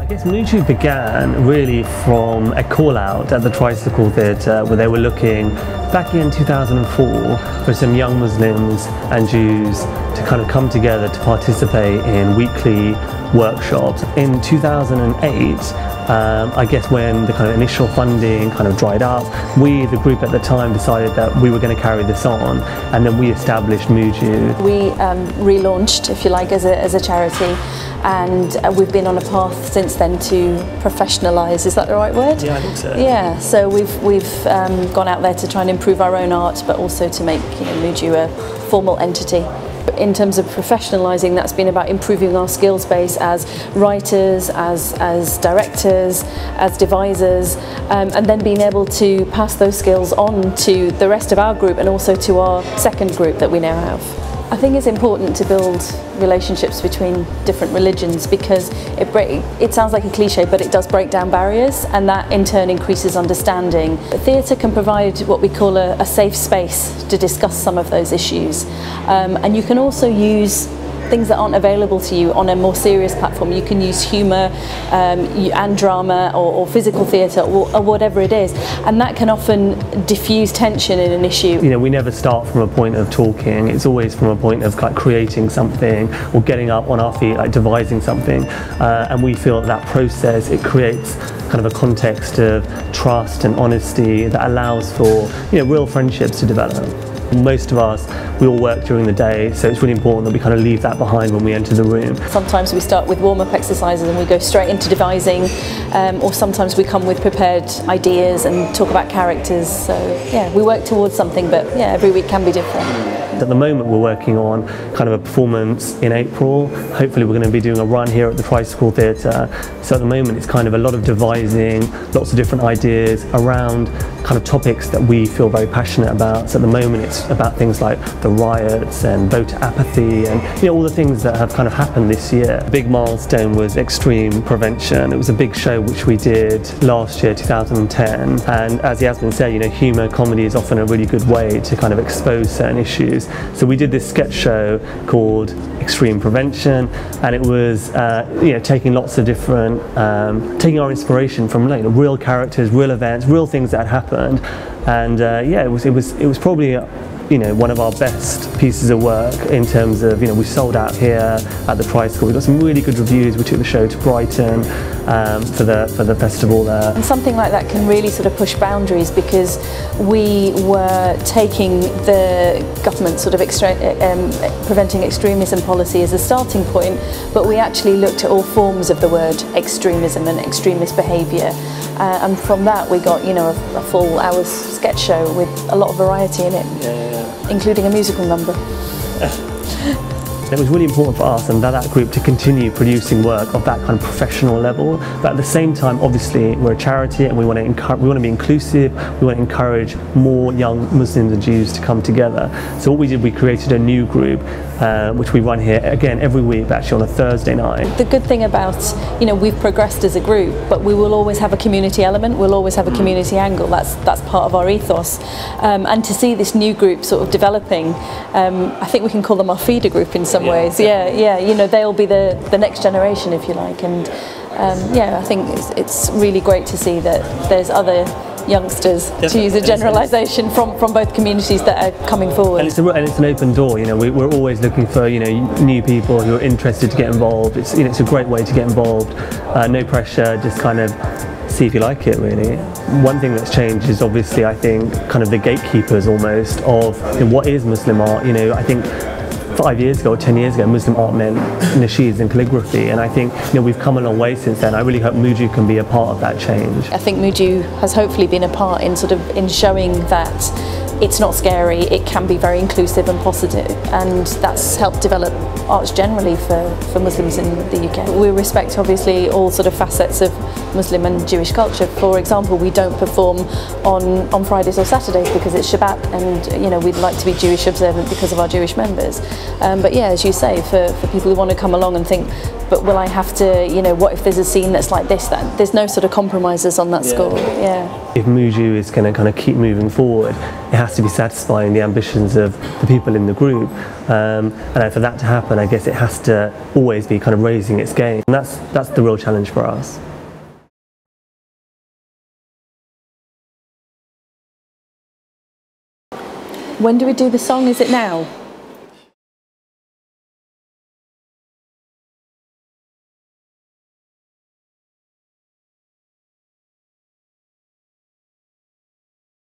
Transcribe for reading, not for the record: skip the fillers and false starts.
guess MUJU began really from a call out at the Tricycle Theatre where they were looking back in 2004 for some young Muslims and Jews to kind of come together to participate in weekly workshops. In 2008, I guess when the kind of initial funding kind of dried up, we, the group at the time, decided that we were going to carry this on, and then we established MUJU. We relaunched, if you like, as a charity, and we've been on a path since then to professionalise. Is that the right word? Yeah, I think so. Yeah, so we've gone out there to try and improve our own art, but also to make MUJU a formal entity. In terms of professionalising, that's been about improving our skills base as writers, as directors, as devisers, and then being able to pass those skills on to the rest of our group and also to our second group that we now have. I think it's important to build relationships between different religions because it sounds like a cliche, but it does break down barriers, and that in turn increases understanding. Theatre can provide what we call a safe space to discuss some of those issues, and you can also use things that aren't available to you on a more serious platform. You can use humour and drama or physical theatre or whatever it is, and that can often diffuse tension in an issue. We never start from a point of talking. It's always from a point of like creating something or getting up on our feet, like devising something, and we feel that process, it creates kind of a context of trust and honesty that allows for real friendships to develop. Most of us, we all work during the day, so it's really important that we kind of leave that behind when we enter the room. Sometimes we start with warm-up exercises and we go straight into devising, or sometimes we come with prepared ideas and talk about characters. So yeah, we work towards something, but yeah, every week can be different. At the moment we're working on kind of a performance in April. Hopefully we're going to be doing a run here at the Tricycle Theatre. So at the moment it's kind of a lot of devising, lots of different ideas around kind of topics that we feel very passionate about. So at the moment it's about things like the riots and voter apathy and all the things that have kind of happened this year. A big milestone was extreme prevention. It was a big show which we did last year, 2010, and as Yasmeen said, humour, comedy is often a really good way to kind of expose certain issues. So we did this sketch show called Extreme Prevention, and it was taking lots of different, taking our inspiration from real characters, real events, real things that had happened, and yeah, it was probably one of our best pieces of work in terms of, we sold out here at the Tricycle. We got some really good reviews. We took the show to Brighton for the festival there. And something like that can really sort of push boundaries because we were taking the government sort of preventing extremism policy as a starting point, but we actually looked at all forms of the word extremism and extremist behaviour. And from that we got a full hour's sketch show with a lot of variety in it, including a musical number. It was really important for us and that group to continue producing work of that kind of professional level, but at the same time, obviously, we're a charity and we want to be inclusive. We want to encourage more young Muslims and Jews to come together. So what we did, we created a new group which we run here again every week, but actually on a Thursday night. The good thing about we've progressed as a group, but we will always have a community element. We'll always have a community angle. That's part of our ethos. And to see this new group sort of developing, I think we can call them our feeder group in some ways. Yeah, they'll be the next generation, if you like, and yeah, I think it's really great to see that there's other youngsters, to use a generalisation, from both communities that are coming forward. And it's an open door. We're always looking for new people who are interested to get involved. It's a great way to get involved. No pressure, just kind of see if you like it, really. One thing that's changed is obviously, I think, kind of the gatekeepers almost of what is Muslim art. I think 5 years ago, 10 years ago, Muslim art meant nasheeds and calligraphy, and I think we've come a long way since then. I really hope MUJU can be a part of that change. I think MUJU has hopefully been a part in showing that it's not scary, it can be very inclusive and positive, and that's helped develop arts generally for Muslims in the UK. We respect obviously all sort of facets of Muslim and Jewish culture. For example, we don't perform on Fridays or Saturdays because it's Shabbat, and we'd like to be Jewish observant because of our Jewish members. But yeah, as you say, for people who want to come along and think, but will I have to, what if there's a scene that's like this? That there's no sort of compromises on that score. Yeah. if MUJU is going to kind of keep moving forward, it has to be satisfying the ambitions of the people in the group. And for that to happen, I guess it has to always be kind of raising its game. And that's the real challenge for us. When do we do the song? Is it now?